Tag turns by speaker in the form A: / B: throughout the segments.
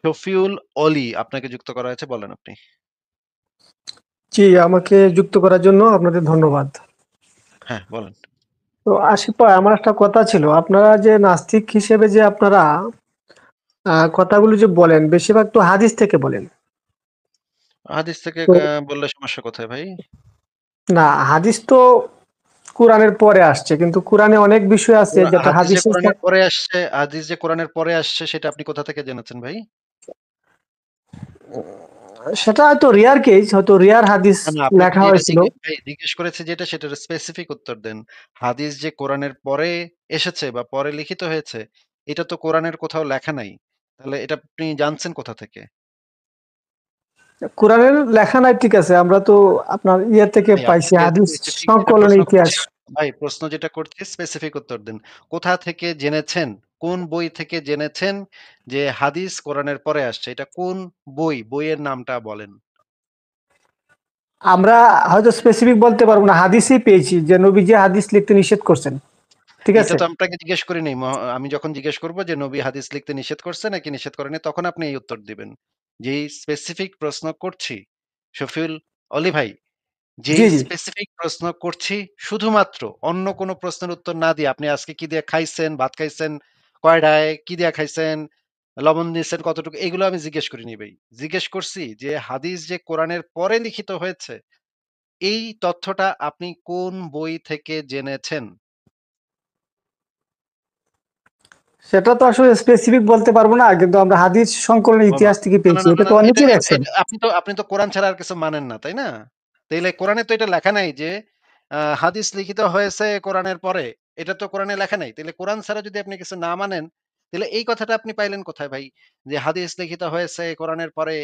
A: শফিউল অলি আপনাকে যুক্ত করা হয়েছে। বলেন আপনি।
B: জি, আমাকে যুক্ত করার জন্য আপনাদের ধন্যবাদ।
A: হ্যাঁ, বলেন।
B: তো আশিক ভাই, আমার একটা কথা ছিল। আপনারা যে নাস্তিক হিসেবে যে আপনারা কথাগুলো যে বলেন, বেশিরভাগ তো হাদিস থেকে বলেন।
A: হাদিস থেকে
B: তো
A: বললে সমস্যা কোথায় ভাই?
B: না, হাদিস তো কোরআনের পরে আসছে, কিন্তু কোরআনে অনেক বিষয় আছে যেটা
A: হাদিস যে
B: হাদিসের
A: কোরআনের পরে আসছে, হাদিস যে কোরআনের পরে আসছে সেটা আপনি কোথা থেকে জেনেছেন ভাই?
B: সেটা হয়তো রেয়ার কেস, হয়তো রেয়ার হাদিস
A: না, না আপনাকে
B: লেখা
A: যেটা
B: হয়েছিল।
A: ভাই জিজ্ঞেস করেছি যেটা সেটার স্পেসিফিক উত্তর দেন। হাদিস যে কোরআনের পরে এসেছে বা পরে লিখিত হয়েছে, এটা তো কোরআনের কোথাও লেখা নাই। তাহলে এটা আপনি জানছেন কোথা থেকে?
B: কোরআনের লেখা নাই, ঠিক আছে, আমরা তো আপনার ইয়ে থেকে
A: ভাই
B: পাইছি,
A: আপনাকে
B: হাদিস
A: স্পেসিফিক যেটা
B: সংকলন
A: প্রশ্ন
B: ইতিহাস।
A: করছি ভাই প্রশ্ন যেটা করছি স্পেসিফিক উত্তর দেন। কোথা থেকে জেনেছেন? কোন বই থেকে জেনেছেন যে হাদিস কোরআনের পরে আসছে? এটা কোন বই? বইয়ের নামটা বলেন।
B: আমরা হয়তো স্পেসিফিক বলতে পারবো না, হাদিসই পেয়েছি যে নবীজি হাদিস লিখতে নিষেধ করছেন, ঠিক
A: এইটা
B: আছে।
A: তো আপনাকে জিজ্ঞেস করিনি। আমি যখন জিজ্ঞেস করব যে নবী হাদিস লিখতে নিষেধ করছে নাকি নিষেধ করেনি তখন আপনি এই উত্তর দিবেন। যেই স্পেসিফিক প্রশ্ন করছি, শফিউল অলি ভাই,
B: জি
A: যেই
B: জি।
A: স্পেসিফিক প্রশ্ন করছি শুধুমাত্র অন্য কোনো প্রশ্নের উত্তর না দিয়ে আপনি আজকে কি দিয়ে খাইছেন, ভাত খাইছেন, কয়ডায়, কি দিয়ে খাইছেন, লবণ দিয়েছেন কতটুকু এগুলো আমি জিজ্ঞেস করিনি ভাই। জিজ্ঞেস করছি যে হাদিস যে কোরআনের পরে লিখিত হয়েছে, এই তথ্যটা আপনি কোন বই থেকে জেনেছেন?
B: সেটা তো আসলে স্পেসিফিক বলতে পারবো না, কিন্তু আমরা হাদিস সংকলনের
A: ওমা!
B: ইতিহাস থেকে
A: না, না,
B: পেয়েছি,
A: না, না,
B: এটা
A: না,
B: তো
A: এটা
B: অনেকেই
A: এট
B: রাখছেন।
A: এটা আপনি তো কোরআন ছাড়া আর কিছু মানেন না, তাই না? তাইলে কোরআনে তো এটা লেখা নাই যে হাদিস লিখিত হয়েছে কোরআনের পরে। এটা তো কোরআনে লেখা নাই। তাইলে কোরআন ছাড়া যদি আপনি কিছু না মানেন, তাইলে এই কথাটা আপনি পাইলেন কোথায় ভাই? যে হাদিস লিখিত হয়েছে কোরআনের পরে।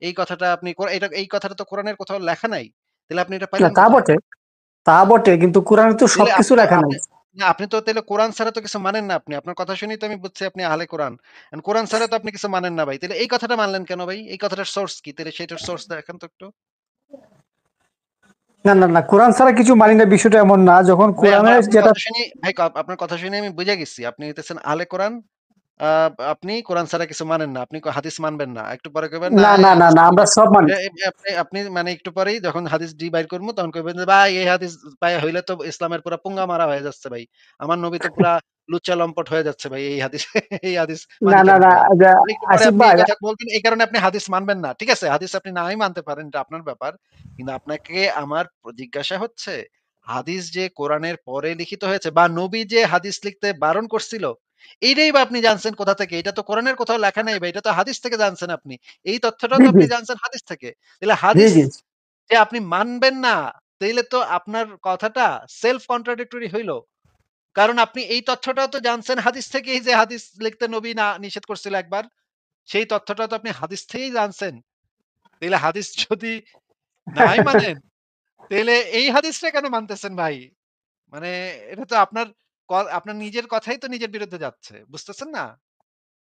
A: এই কথাটা আপনি এই কথাটা তো কোরআনের কোথাও লেখা নাই। তাইলে আপনি এটা
B: না,
A: পাইলেন
B: তা
A: কোথায়?
B: বটে, তা বটে, কিন্তু কোরআনে তো
A: তাইলে
B: সবকিছু
A: আপনি তো
B: লেখা নাই।
A: আপনি না আপনি তো তাইলে কোরআন ছাড়া তো কিছু মানেন না আপনি। আপনার কথা শুনেই তো আমি বুঝছি আপনি আহলে কোরআন। কোরআন ছাড়া তো আপনি কিছু মানেন না ভাই। তাইলে এই কথাটা মানলেন কেন ভাই? এই কথাটার সোর্স কি? তাইলে সেটার সোর্স দেখান তো একটু।
B: না না না, কোরআন ছাড়া কিছু মানি না, বিষয়টা এমন না। যখন
A: ভাই
B: কোরআনে
A: আমার আপনার
B: যেটা,
A: কথা শুনেই ভাই আপনার কথা শুনে আমি বুঝে গেছি। আপনি হইতেছেন আহলে কোরআন। আ আপনি কোরআন ছাড়া কিছু মানেন না। আপনি হাদিস মানবেন না। একটু পরে কইবেন না
B: না
A: এই
B: না না
A: হাদিস
B: না,
A: ডি
B: আমরা সব মানি।
A: আপনি মানে একটু পরেই যখন হাদিস ডি বাইর করব তখন কইবেন যে ভাই এই হাদিস পায় হইলে তো ইসলামের পুরা পুঙ্গা মারা হয়ে যাচ্ছে ভাই। আমার নবী তো পুরা লুচ্চা লম্পট হয়ে যাচ্ছে ভাই এই হাদিস এই হাদিস
B: না
A: মানি
B: না
A: কেমনে
B: না,
A: ভাই? একটু পরে
B: আসিফ
A: আপনি এই
B: ভাই,
A: কথা বলবেন এই কারণে আপনি হাদিস মানবেন না। ঠিক আছে? হাদিস আপনি নাই মানতে পারেন এটা আপনার ব্যাপার। কিন্তু আপনাকে আমার জিজ্ঞাসা হচ্ছে হাদিস যে কোরআনের পরে লিখিত হয়েছে বা নবী যে হাদিস লিখতে বারণ করছিল, এইটাই বা আপনি জানছেন কোথা থেকে? এটা তো কোরআনের কোথাও লেখা নাই ভাই। এটা তো হাদিস থেকে জানছেন আপনি। এই তথ্যটাও
B: জি
A: তো
B: জি
A: আপনি জানছেন হাদিস থেকে। তাহলে
B: জি
A: হাদিস
B: জি।
A: যে আপনি মানবেন না, তাইলে তো আপনার কথাটা self contradictory হইল। কারণ আপনি এই তথ্যটাও তো জানছেন হাদিস থেকেই যে হাদিস লিখতে নবী না নিষেধ করছিল একবার। সেই তথ্যটাও তো আপনি হাদিস থেকেই জানছেন। তাইলে হাদিস যদি নাই মানেন, তাইলে এই হাদিসটা কেন মানতেছেন ভাই? মানে এটা তো আপনার নিজের কথাই তো নিজের বিরুদ্ধে যাচ্ছে। বুঝতেছেন না?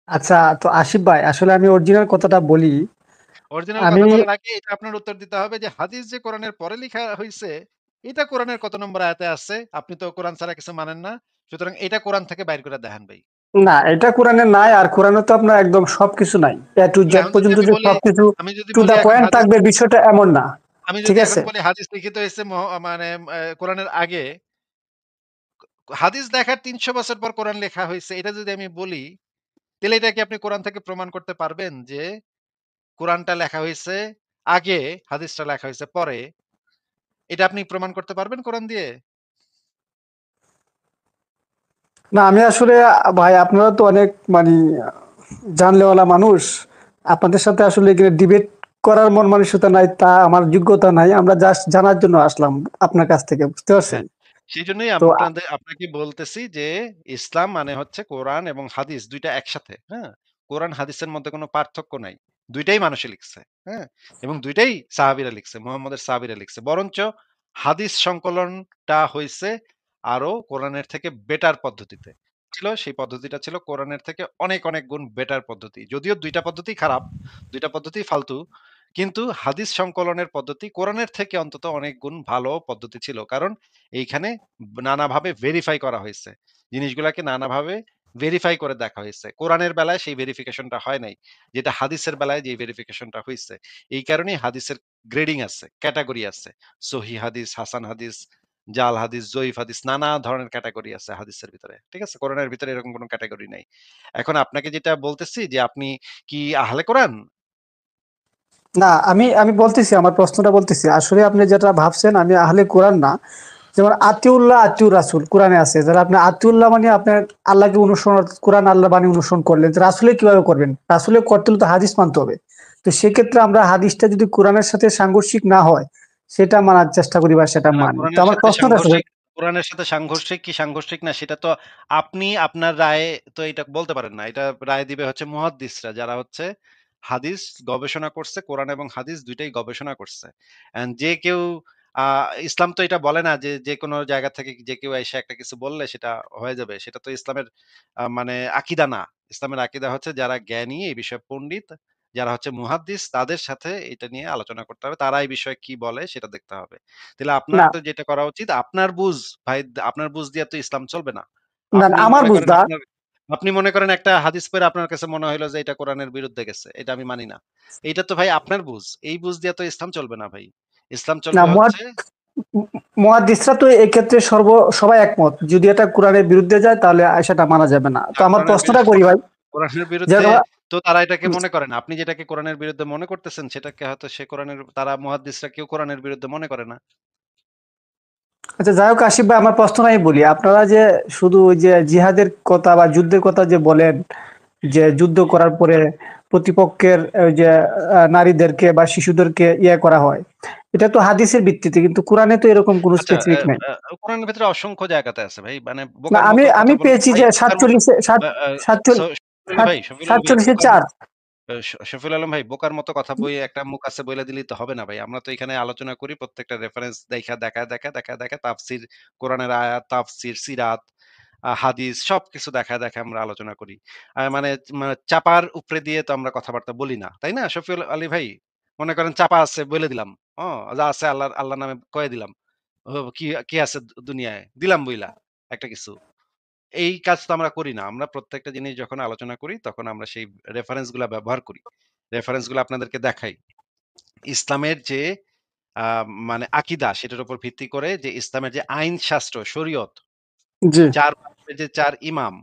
B: আচ্ছা, তো আসিফ ভাই, আসলে আমি অরিজিনাল কথাটা বলি।
A: অরিজিনাল
B: আমি
A: কথা বলার আগে এটা আপনার উত্তর দিতে হবে যে হাদিস যে কোরআনের পরে লিখা হইছে, এটা কোরআনের কত নম্বর আয়াতে আছে? আপনি তো কোরআন ছাড়া কিছু মানেন না। সুতরাং এটা কোরআন থেকে বাইর করে দেখান ভাই।
B: না, এটা কোরআনে নাই, আর কোরআনে তো আপনার একদম সবকিছু নাই, এ টু
A: তাহলে
B: জেড পর্যন্ত যে সবকিছু টু দা
A: এখন
B: পয়েন্ট
A: হাদিস
B: থাকবে, বিষয়টা এমন না,
A: আমি
B: ঠিক
A: যদি এখন
B: আছে।
A: বলি হাদিস লিখিত হইছে মানে কোরআনের আগে, হাদিস দেখার ৩০০ বছর পর কোরআন লেখা হইছে এটা যদি আমি বলি, তাহলে এটা কি আপনি কোরআন থেকে প্রমাণ করতে পারবেন যে কোরআনটা লেখা হইছে আগে, হাদিসটা লেখা হইছে পরে? এটা আপনি প্রমাণ করতে পারবেন কোরআন দিয়ে?
B: না, আমি আসলে ভাই, আপনারা তো অনেক মানে জানলেওয়ালা মানুষ, আপনাদের সাথে আসলে এখানে ডিবেট করার মন মানসিকতা নাই, তা আমার যোগ্যতা নাই, আমরা জাস্ট জানার জন্য আসলাম আপনার কাছ থেকে, বুঝতে পারছেন।
A: হ্যাঁ, সেজন্যই
B: তো
A: আপনাকে বলতেছি যে ইসলাম মানে হচ্ছে কোরআন এবং হাদিস ২ টা একসাথে, হ্যাঁ? কোরআন হাদিসের মধ্যে কোনো পার্থক্য নাই। ২ টাই মানুষে লিখছে, হ্যাঁ? এবং ২ টাই সাহাবীরা লিখছে, মুহাম্মদের সাহাবীরা লিখছে। বরঞ্চ হাদিস সংকলনটা হইছে আরো কোরআনের থেকে বেটার পদ্ধতিতে। সেই পদ্ধতিটা ছিল কোরআনের থেকে অনেক, অনেক গুণ বেটার পদ্ধতি। যদিও ২ টা পদ্ধতিই খারাপ, ২ টা পদ্ধতিই ফালতু। কিন্তু হাদিস সংকলনের পদ্ধতি কোরআনের থেকে অন্তত অনেক গুণ ভালো পদ্ধতি ছিল। কারণ এইখানে নানাভাবে ভেরিফাই করা হয়েছে। জিনিসগুলাকে নানাভাবে ভেরিফাই করে দেখা হইছে। কোরআনের বেলায় সেই ভেরিফিকেশনটা হয় নাই। যেটা হাদিসের বেলায় যে ভেরিফিকেশনটা হইছে। এই কারণেই হাদিসের গ্রেডিং আছে, ক্যাটেগরি আছে। সহিহ হাদিস, হাসান হাদিস, জাল হাদিস, জয়ীফ হাদিস নানা ধরনের ক্যাটেগরি আছে হাদিসের ভিতরে। ঠিক আছে? কোরআনের ভিতরে এরকম কোন ক্যাটেগরি নাই। এখন আপনাকে যেটা বলতেছি যে আপনি কি আহলে কোরআন?
B: না, আমি আমি বলতেছি, আমার প্রশ্নটা বলতেছি। আসলে আপনি যেটা ভাবছেন আমি আহলে কোরআন না। যেমন আতিউল্লাহ, আতিউর রাসূল কোরআনে আছে। যারা আপনি আতিউল্লাহ মানে আপনার আল্লাহকে অনুসরণ, কোরআন আল্লাহ বাণী অনুসরণ করলেন। তো রাসূলে কিভাবে করবেন? রাসূলে করতে হলে তো হাদিস মানতে হবে। তো সেক্ষেত্রে আমরা হাদিসটা যদি কোরআনের সাথে সাংঘর্ষিক না হয়, সেটা মানার চেষ্টা করি বা সেটা
A: না,
B: মানি। তো আমার প্রশ্নটা আসলে
A: কোরআনের সাথে সাংঘর্ষিক কি সাংঘর্ষিক না সেটা তো আপনি আপনার রায়ে তো এটা বলতে পারেন না। এটা রায় দিবে হচ্ছে মুহাদ্দিসরা যারা হচ্ছে হাদিস গবেষণা করছে, কোরআন এবং হাদিস ২ টাই গবেষণা করছে। অ্যান্ড যে কেউ আ ইসলাম তো এটা বলে না যে, যেকোনো জায়গা থেকে যে কেউ এসে একটা কিছু বললে সেটা হয়ে যাবে। সেটা তো ইসলামের মানে আকীদা না। ইসলামের আকীদা হচ্ছে যারা জ্ঞানী, এই বিষয়ে পণ্ডিত, যারা হচ্ছে মুহাদ্দিস তাদের সাথে এটা নিয়ে আলোচনা করতে হবে। তারা এই বিষয়ে কি বলে সেটা দেখতে হবে। তাহলে আপনার
B: না,
A: তো যেটা করা উচিত, আপনার বুঝ ভাই, আপনার বুঝ দিয়া তো ইসলাম চলবে না।
B: না, না,
A: আপনি
B: আমার
A: মনে করেন
B: বুঝদা
A: আপনি মনে করেন একটা হাদিস পড়ে আপনার কাছে মনে হইলো যে এটা কোরআনের বিরুদ্ধে গেছে। এটা আমি মানি না। এইটা তো ভাই আপনার বুঝ। এই বুঝ দিয়া তো ইসলাম চলবে না ভাই। ইসলাম
B: না,
A: চলবে হচ্ছে
B: মুহাদ্দিসরা তো এক্ষেত্রে সবাই একমত। যদি এটা কোরআনের বিরুদ্ধে যায় তাহলে সেটা মানা যাবে না। তো আমার
A: কোরআনের
B: প্রশ্নটা করি ভাই,
A: কোরআনের বিরুদ্ধে
B: যেরকম
A: তো তারা এটাকে মনে করে না। আপনি যেটাকে কোরআনের বিরুদ্ধে মনে করতেছেন সেটাকে হয়তো সে কোরআনের তারা মুহাদ্দিসরা কেউ কোরআনের বিরুদ্ধে মনে করে না।
B: আচ্ছা, যাই হোক আসিফ ভাই, আমার প্রশ্ন আমি বলি, আপনারা যে শুধু ওই যে জিহাদের কথা বা যুদ্ধের কথা যে বলেন, যে যুদ্ধ করার পরে প্রতিপক্ষের ওই যে নারীদেরকে বা শিশুদেরকে করা হয়, এটা তো হাদিসের ভিত্তিতে, কিন্তু কোরআনে তো এরকম কোনো
A: আচ্ছা,
B: স্পেসিফিক নাই।
A: কোরআনের ভেতরে অসংখ্য জায়গাতে আছে ভাই। মানে
B: না,
A: বোকার
B: আমি
A: মতো
B: আমি
A: কথা বললে
B: পেয়েছি
A: ভাই,
B: যে
A: বোকার মতো আ আ স শফিউল আলম ভাই, শফিউল আলম ভাই
B: 47
A: বোকার
B: 4।
A: শফিউল আলম ভাই বোকার মতো কথা বই একটা মুখ আছে বইলা দিলেই তো হবে না ভাই। আমরা তো এখানে আলোচনা করি প্রত্যেকটা রেফারেন্স দেখায় তাফসির, কোরআনের আয়াত, তাফসির, সিরাত, হাদিস সবকিছু দেখায় আমরা আলোচনা করি। মানে মানে চাপার উপরে দিয়ে তো আমরা কথাবার্তা বলি না। তাই না শফিউল আলী ভাই? মনে করেন চাপা আছে বইলে দিলাম। যা আছে আল্লাহর নামে কয়ে দিলাম। কি কি আছে দুনিয়ায়? দিলাম বইলা একটা কিছু। এই কাজ তো আমরা করি না। আমরা প্রত্যেকটা জিনিস যখন আলোচনা করি তখন আমরা সেই রেফারেন্স গুলা ব্যবহার করি। রেফারেন্স গুলা আপনাদেরকে দেখাই। ইসলামের যে আ মানে আকীদা সেটার উপর ভিত্তি করে যে ইসলামের যে আইন শাস্ত্র, শরীয়ত,
B: জি,
A: ৪ মাযহাবের যে ৪ ইমাম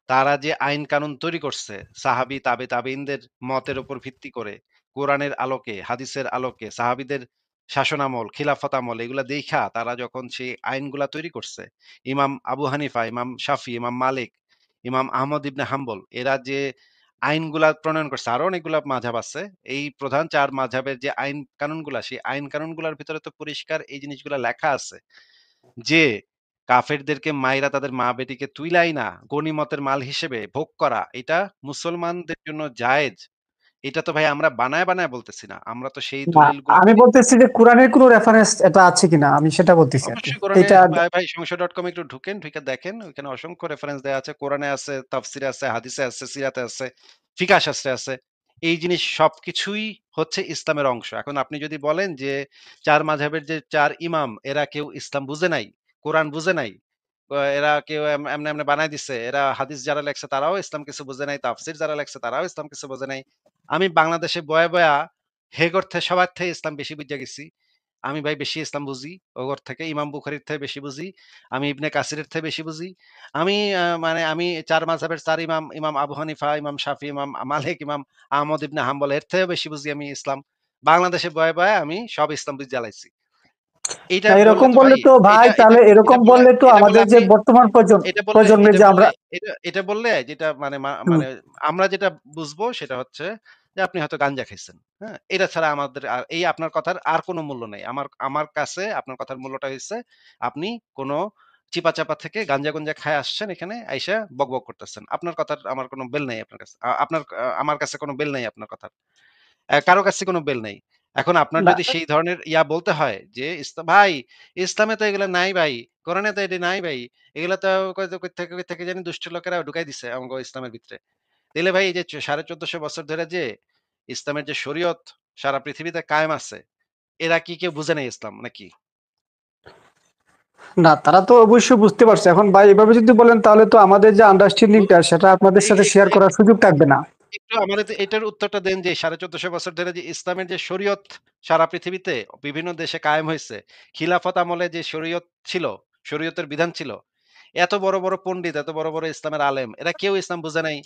A: তারা যে আইন কানুন তৈরি করছে, সাহাবী, তাবেঈনদের মতের উপর ভিত্তি করে, কোরআনের আলোকে, হাদিসের আলোকে, সাহাবীদের শাসনামল, খিলাফত আমল এগুলা দেইখা তারা যখন সেই আইনগুলা তৈরি করছে, ইমাম আবু হানিফা, ইমাম শাফি, ইমাম মালিক, ইমাম আহমদ ইবনে হাম্বল এরা যে আইনগুলা প্রণয়ন করছে, আরো অনেকগুলা মাযহাব আছে। এই প্রধান ৪ মাযহাবের যে আইন কানুনগুলা, সেই আইন কানুনগুলার ভিতরে তো পরিষ্কার এই জিনিসগুলা লেখা আছে। যে কাফেরদেরকে মাইরা তাদের মা-বেটিকে তুইলাই না গনিমতের মাল হিসেবে ভোগ করা, এটা মুসলমানদের জন্য জায়েজ। এটা তো ভাই আমরা বানায় বলতেছি না। আমরা তো সেই
B: না,
A: দলিলগুলা
B: আমি বলতেছি যে কোরআনের কোনো রেফারেন্স এটা আছে কিনা, আমি সেটা বলতেছি আর কি।
A: অবশ্যই কোরআনে
B: এটা
A: ভাই সংশয়.com একটু ঢুকেন, ঢুকে দেখেন। ওইখানে অসংখ্য রেফারেন্স দেয়া আছে। কোরআনে আছে, তাফসিরে আছে, হাদিসে আছে, সিরাতে আছে, ফিকহ শাস্ত্রে আছে। এই জিনিস সবকিছুই হচ্ছে ইসলামের অংশ। এখন আপনি যদি বলেন যে ৪ মাযহাবের যে ৪ ইমাম এরা কেউ ইসলাম বুঝে নাই, কোরআন বুঝে নাই। এরা কেউ এমনে বানায় দিছে। এরা হাদিস যারা লেখছে তারাও ইসলাম কিছু বুঝে নাই। তাফসির যারা লেখছে তারাও ইসলাম কিছু বোঝে নাই। আমি বাংলাদেশে বয়া হেগর থে সবার থেকে ইসলাম বেশি বুইঝা গেছি। আমি ভাই বেশি ইসলাম বুঝি ওগর থেকে। ইমাম বুখারীর থেকে বেশি বুঝি। আমি ইবনে কাসিরের থেকে বেশি বুঝি। আমি মানে আমি ৪ মাযহাবের ৪ ইমাম, ইমাম আবু হানিফা, ইমাম শাফি, ইমাম মালিক, ইমাম আহমদ ইবনে হাম্বল এর থেকেও বেশি বুঝি আমি ইসলাম। বাংলাদেশে বয়া আমি সব ইসলাম বুইঝা লাইছি। এইটা
B: না,
A: বললে
B: এরকম
A: তো
B: বললে
A: ভাই
B: তো ভাই,
A: এটা এটা
B: তাহলে
A: এটা
B: এরকম
A: বললে
B: বললে তো
A: এটা বললে
B: আমাদের যে
A: আপনি
B: বর্তমান প্রজন্মে
A: এটা
B: যে
A: বললে
B: আমরা
A: এটা এটা বললে যেটা
B: হুম,
A: আমরা যেটা বুঝবো সেটা হচ্ছে যে আপনি হয়তো গাঞ্জা খাইছেন। হ্যাঁ? এটা ছাড়া আমাদের আর এই আপনার কথার আর কোন মূল্য নাই। আমার কাছে আপনার কথার মূল্যটা হইছে আপনি কোন চিপা-চাপা থেকে গাঞ্জা-গুঞ্জা খায় আসছেন এখানে আইসা বকবক করতেছেন। আপনার কথার আমার কোন বেল নাই আপনার কাছে। আমার কাছে কোন বেল নাই আপনার কথার। কারো কাছে কোনো বেল নাই। এখন আপনার
B: না,
A: যদি সেই ধরনের বলতে হয় যে ভাই ইসলামে তো এগুলা নাই ভাই। কোরআনে তো এটা নাই ভাই। এগুলা তো কই থেকে জানি দুষ্ট লোকেরা ঢুকাই দিছে আমগো ইসলামের ভিতরে। তাইলে ভাই এই যে ১৪৫০ বছর ধরে যে ইসলামের যে শরীয়ত সারা পৃথিবীতে কায়েম আছে, এরা কি কেউ বুঝে নাই ইসলাম নাকি?
B: না, তারা তো অবশ্যই বুঝতে পারছে। এখন ভাই এভাবে যদি বলেন তাহলে তো আমাদের যে
A: তো
B: আন্ডারস্ট্যান্ডিংটা সেটা আপনাদের
A: এই
B: সাথে
A: এই
B: শেয়ার
A: এক
B: করার সুযোগ থাকবে না।
A: একটু আমারে এটার উত্তরটা দেন যে ১৪৫০ বছর ধরে যে ইসলামের যে শরীয়ত সারা পৃথিবীতে বিভিন্ন দেশে কায়েম হইছে। খিলাফত আমলে যে শরীয়ত ছিল, শরীয়তের বিধান ছিল। এত বড়, বড় পণ্ডিত, এত বড়, বড় ইসলামের আলেম এরা কেউ ইসলাম বুঝে নাই।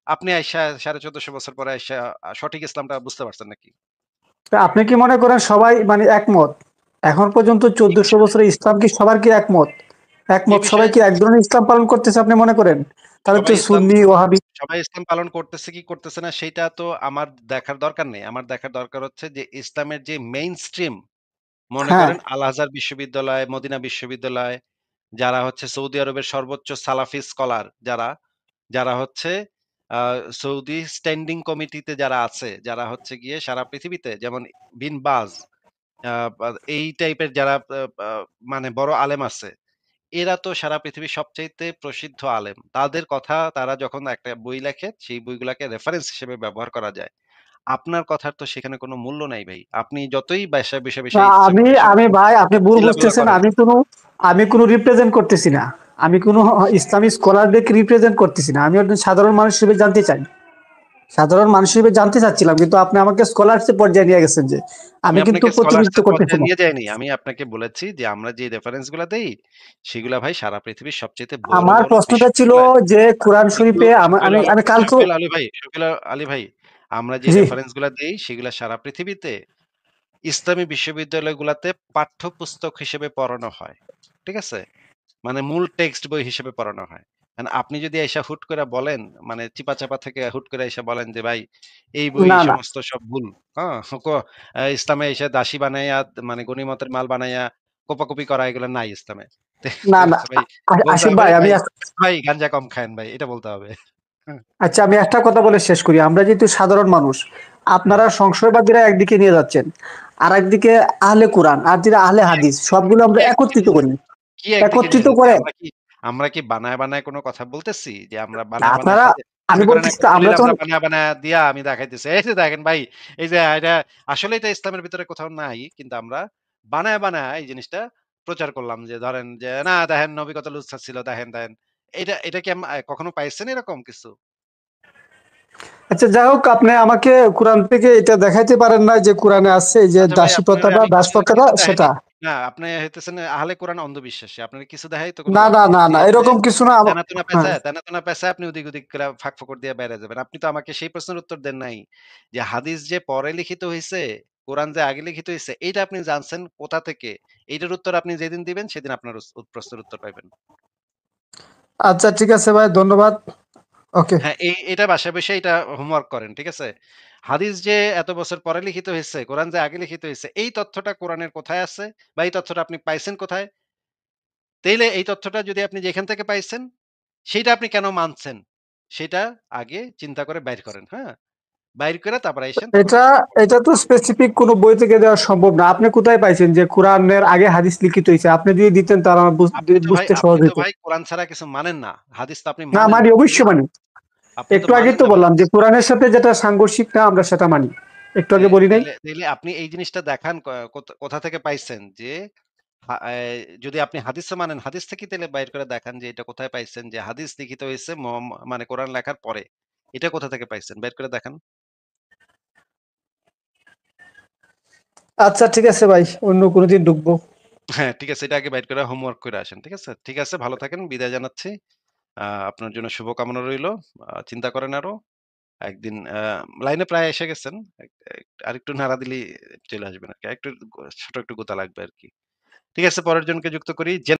A: আপনি আইসা ১৪৫০ বছর পরে আইসা সঠিক ইসলামটা বুঝতে পারছেন নাকি?
B: তো আপনি কি মনে করেন সবাই মানে একমত? এখন পর্যন্ত
A: কি
B: ১৪০০
A: বিষয়ে?
B: বছরের ইসলাম কি সবার কি একমত?
A: কি
B: একমত সবাই
A: বিষয়ে?
B: কি এক ধরনের ইসলাম পালন করতেছে আপনি মনে করেন? তাহলে তো
A: সবাই ইসলাম
B: সুন্নি, ওয়াহাবি
A: সবাই ইসলাম পালন করতেছে কি করতেছে না সেইটা তো আমার দেখার দরকার নেই। আমার দেখার দরকার হচ্ছে যে ইসলামের যে মেইনস্ট্রিম মনে
B: হ্যাঁ,
A: করেন আল আজহার বিশ্ববিদ্যালয়, মদিনা বিশ্ববিদ্যালয়, যারা হচ্ছে সৌদি আরবের সর্বোচ্চ সালাফি স্কলার যারা, যারা হচ্ছে আ সৌদি স্ট্যান্ডিং কমিটিতে যারা আছে, যারা হচ্ছে গিয়ে সারা পৃথিবীতে যেমন বিন বাজ আ বা এই টাইপের যারা মানে বড় আলেম আছে, এরা তো সারা পৃথিবীর সবচাইতে প্রসিদ্ধ আলেম। তাদের কথা তারা যখন একটা বই লেখে, সেই বইগুলাকে রেফারেন্স হিসেবে ব্যবহার করা যায়। আপনার কথার তো সেখানে কোনো মূল্য নাই ভাই। আপনি যতই
B: না,
A: ইচ্ছা
B: আমি
A: করে
B: আমি ভাই আপনি ভুল
A: চিল্লাপাল্লা
B: বুঝতেছেন।
A: করেন।
B: আমি কোনো রিপ্রেজেন্ট করতেছি না। আমি কোনো ইসলামী স্কলারদেরকে রিপ্রেজেন্ট করতেছি না। আমি একজন সাধারণ মানুষ হিসেবে জানতে চাই। সাধারণ মানুষ হিসেবে জানতে চাচ্ছিলাম, কিন্তু আপনি আমাকে স্কলারশিপ পর্যায়ে নিয়ে গেছেন যে
A: আমি
B: আমি কিন্তু
A: আপনাকে
B: প্রতিনিধিত্ব
A: স্কলারশিপ
B: করতেছি
A: পর্যায়ে
B: না।
A: নিয়ে যাইনি। আমি আপনাকে বলেছি যে আমরা যে রেফারেন্স গুলা দেই, সেগুলা ভাই সারা পৃথিবীর সবচাইতে বড়,
B: আমার
A: বড়
B: প্রশ্নটা ছিল
A: বিশ্ববিদ্যালয়
B: যে কোরআন
A: একটু
B: শরীফে আমি আমি কালকেও
A: শফিউল আলী ভাই, আমরা যে
B: জি।
A: রেফারেন্স গুলা দেই সেগুলা সারা পৃথিবীতে ইসলামী বিশ্ববিদ্যালয়গুলাতে পাঠ্যপুস্তক হিসেবে পড়ানো হয়। ঠিক আছে? মানে মূল টেক্সট বই হিসেবে পড়ানো হয়। আপনি যদি আইসা হুট করে বলেন, মানে চিপা-চাপা থেকে হুট করে আইসা বলেন যে, "ভাই এই বই
B: না, না,
A: সমস্ত সব ভুল।" হ্যাঁ? ইসলামে এসে দাসী বানাইয়া মানে গনিমতের মাল বানাইয়া কোপাকুপি করা এগুলো নাই ইসলামে।
B: না,
A: ঠিক
B: না।
A: আছে ভাই? বলতে
B: আসিফ
A: হবে,
B: ভাই,
A: "ভাই, ভাই গাঞ্জা কম খায়েন ভাই।" এটা বলতে হবে। হুম,
B: আচ্ছা, আমি একটা কথা বলে শেষ করি। আমরা যেহেতু সাধারণ মানুষ,
A: হুম।
B: আপনারা সংশয়বাদীরা একদিকে নিয়ে যাচ্ছেন, আর একদিকে আহলে কোরআন আর যেটা আহলে
A: কি
B: হাদিস সবগুলো
A: কি
B: আমরা
A: একদিকে
B: একত্রিত
A: নিয়ে
B: করি।
A: যাচ্ছি? কি একদিকে নিয়ে
B: একত্রিত
A: যাচ্ছি?
B: করে
A: আমরা কি বানায়, বানায় কোন কথা বলতেছি? যে আমরা বানায়, বানায়
B: আপনারা, আমি
A: মনে করেন
B: বলতেছি
A: একটা
B: তো আমরা
A: দলিল
B: যখন
A: আমরা বানায়, বানায় দিয়া আমি দেখাইতেছি। এই যে দেখেন ভাই, এই যে এটা আসলে এটা ইসলামের ভিতরে কোথাও নাই। কিন্তু আমরা বানায়, বানায় এই জিনিসটা প্রচার করলাম যে ধরেন যে না দেখেন নবী কত লুচ্ছা ছিল দেখেন, দেখেন। এটা কি কখনো পাইছেন এরকম কিছু?
B: আচ্ছা, যাই হোক, আপনি আমাকে কোরআন থেকে এটা দেখাইতে পারেন না যে কোরআনে আছে এই যে
A: আচ্ছা ভাই
B: দাসী
A: আপনারে
B: প্রথাটা
A: আমি
B: দাস
A: কিছু
B: প্রথাটা
A: কিছু দেখাইতে
B: সেটা।
A: না আপনি হইতেছেন আহলে কোরআন অন্ধবিশ্বাসী। আপনার কিছু দেখাই তো কোনো
B: না, না,
A: দরকার নেই।
B: না,
A: আপনি
B: না,
A: হচ্ছে
B: এরকম কিছু না। হ্যাঁ,
A: তেনা তেনা পেঁচায় আপনি ওদিক, ওদিক করে ফাঁক ফোকর দিয়ে বেড়ায় যাবেন। আপনি তো আমাকে সেই প্রশ্নের উত্তর দেন নাই। যে হাদিস যে পরে লিখিত হইছে, কোরআন যে আগে লিখিত হইছে, এইটা আপনি জানছেন কোথা থেকে? এইটার উত্তর আপনি যেদিন দিবেন সেদিন আপনার প্রশ্নের উত্তর পাইবেন।
B: আচ্ছা, ঠিক আছে ভাই, ধন্যবাদ। ওকে।
A: হ্যাঁ, এটা বাসায় বইসা এটা হোমওয়ার্ক করেন। ঠিক আছে? হাদিস যে এত বছর পরে লিখিত হইছে, কোরআন যে আগে লিখিত হইছে, এই তথ্যটা কোরআনের কোথায় আছে? বা এই তথ্যটা আপনি পাইছেন কোথায়? তাইলে এই তথ্যটা যদি আপনি যেখান থেকে পাইছেন, সেইটা আপনি কেন মানছেন? সেটা আগে চিন্তা করে বাইর করেন, হ্যাঁ? বাইর করে তারপর আইসেন তখন
B: এটা এটা তো স্পেসিফিক কোনো বই থেকে দেওয়া সম্ভব না। আপনি কোথায় পাইছেন যে কোরআনের আগে হাদিস লিখিত হইছে? আপনি যদি দিতেন তাহলে আমার বুঝতে সহজ
A: আপনি তো
B: হইতো।
A: ভাই কোরআন ছাড়া কিছু মানেন না। হাদিস তো আপনি
B: না,
A: মানেন
B: মানি,
A: না। তাই
B: অবশ্যই
A: না?
B: মানি।
A: আপনি তো
B: একটু আগেই
A: মানেন
B: তো
A: না ভাই
B: বললাম যে
A: হাদিস।
B: কোরআনের সাথে যেটা সাংঘর্ষিক না আমরা সেটা মানি। একটু আগে
A: হ্যাঁ,
B: বলি নাই?
A: তাইলে আপনি এই জিনিসটা দেখান কোথা থেকে পাইছেন যে হা এ যদি আপনি হাদিসও মানেন, হাদিস থেকেই তাইলে বাইর করে দেখান যে এটা কোথায় পাইছেন যে হাদিস লিখিত হইছে মানে কোরআন লেখার পরে। এটা কোথা থেকে পাইছেন? বের করে দেখান।
B: আচ্ছা, ঠিক আছে ভাই। অন্য কোনদিন ঢুকবো।
A: হ্যাঁ, ঠিক আছে। এটা আগে বাইর করে হোমওয়ার্ক করে আসেন। ঠিক আছে? ঠিক আছে, ভালো থাকেন। বিদায় জানাচ্ছি। আপনার জন্য শুভকামনা রইলো। চিন্তা করেন আরো। একদিন লাইনে প্রায় এসে গেছেন। আরেকটু নাড়া দিলেই চলে আসবেন আরকি। ছোট একটু গোতা লাগবে আরকি। ঠিক আছে, পরের জনকে যুক্ত করি।